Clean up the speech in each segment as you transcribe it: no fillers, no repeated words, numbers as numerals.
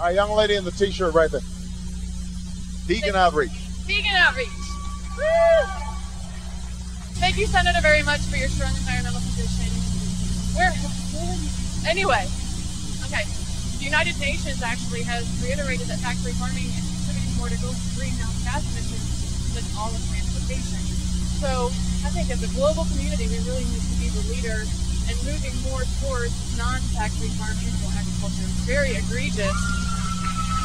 All right, young lady in the t-shirt right there. Vegan outreach. Vegan outreach. Woo! Thank you, Senator, very much for your strong environmental position. Anyway, okay. The United Nations actually has reiterated that factory farming is contributing more to greenhouse gas emissions than all of transportation. So I think as a global community, we really need to be the leader in moving more towards non-factory farm animal agriculture. It's very egregious.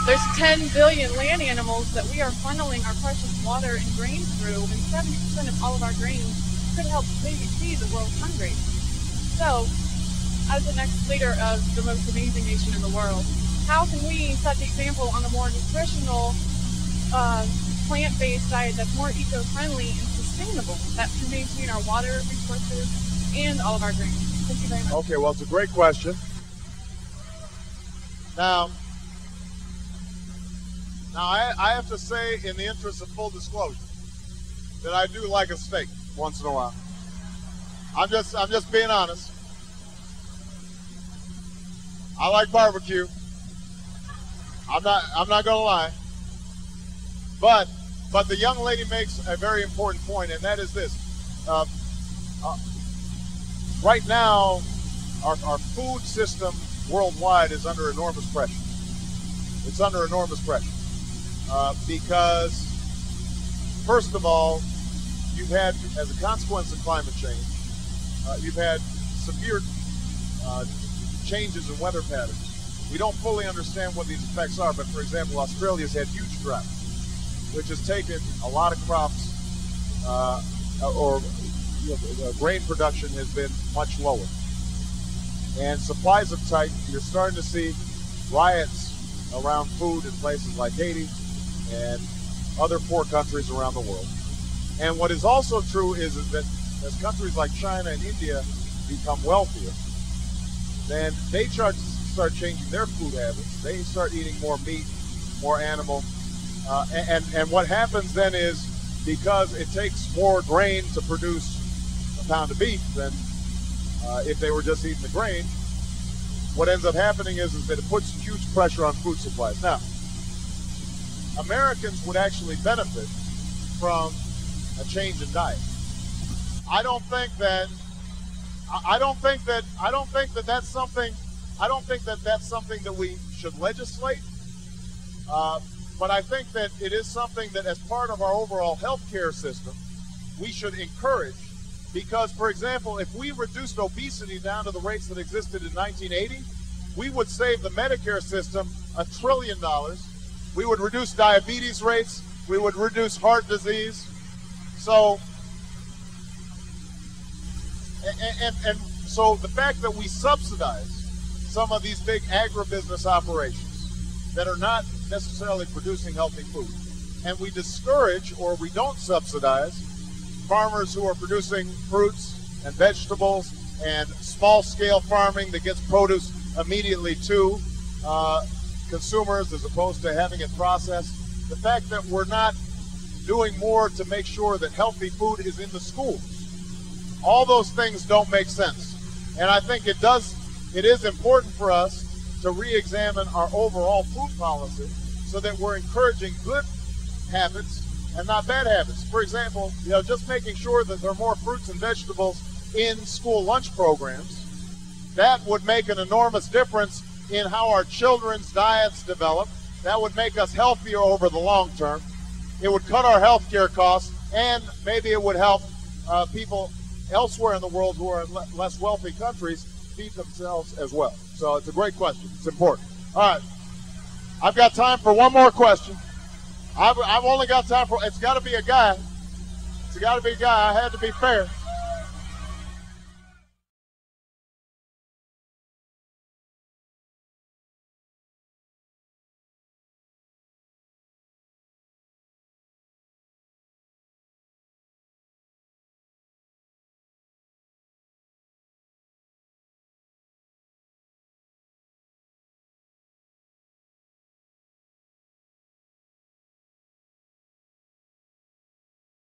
There's 10 billion land animals that we are funneling our precious water and grain through, and 70% of all of our grains could help feed the world hungry. So, as the next leader of the most amazing nation in the world, how can we set the example on a more nutritional, plant-based diet that's more eco-friendly and sustainable, that can maintain our water resources and all of our grains? Thank you very much. Okay, well, it's a great question. Now I have to say, in the interest of full disclosure, that I do like a steak once in a while. I'm just being honest. I like barbecue. I'm not gonna lie. But the young lady makes a very important point, and that is this. Right now, our food system worldwide is under enormous pressure. It's under enormous pressure. Because, first of all, you've had, as a consequence of climate change, you've had severe changes in weather patterns. We don't fully understand what these effects are, but for example, Australia's had huge droughts, which has taken a lot of crops, grain production has been much lower. And supplies are tight. You're starting to see riots around food in places like Haiti and other poor countries around the world. And what is also true is that as countries like China and India become wealthier, then they start changing their food habits. They start eating more meat, more animal. And what happens then is, because it takes more grain to produce a pound of beef than if they were just eating the grain, what ends up happening is that it puts huge pressure on food supplies. Now, Americans would actually benefit from a change in diet. I don't think that that's something that we should legislate. But I think that it is something that, as part of our overall healthcare system, we should encourage. Because, for example, if we reduced obesity down to the rates that existed in 1980, we would save the Medicare system $1 trillion. We would reduce diabetes rates. We would reduce heart disease. So, so the fact that we subsidize some of these big agribusiness operations that are not necessarily producing healthy food, and we discourage, or we don't subsidize, farmers who are producing fruits and vegetables and small-scale farming that gets produce immediately to consumers as opposed to having it processed. The fact that we're not doing more to make sure that healthy food is in the schools, all those things don't make sense. And I think it is important for us to re-examine our overall food policy so that we're encouraging good habits and not bad habits. For example, just making sure that there are more fruits and vegetables in school lunch programs. That would make an enormous difference in how our children's diets develop. That would make us healthier over the long term. It would cut our healthcare costs, and maybe it would help people elsewhere in the world who are in less wealthy countries feed themselves as well. So it's a great question. It's important. All right. I've got time for one more question. I've only got time for, it's got to be a guy. It's got to be a guy. I had to be fair.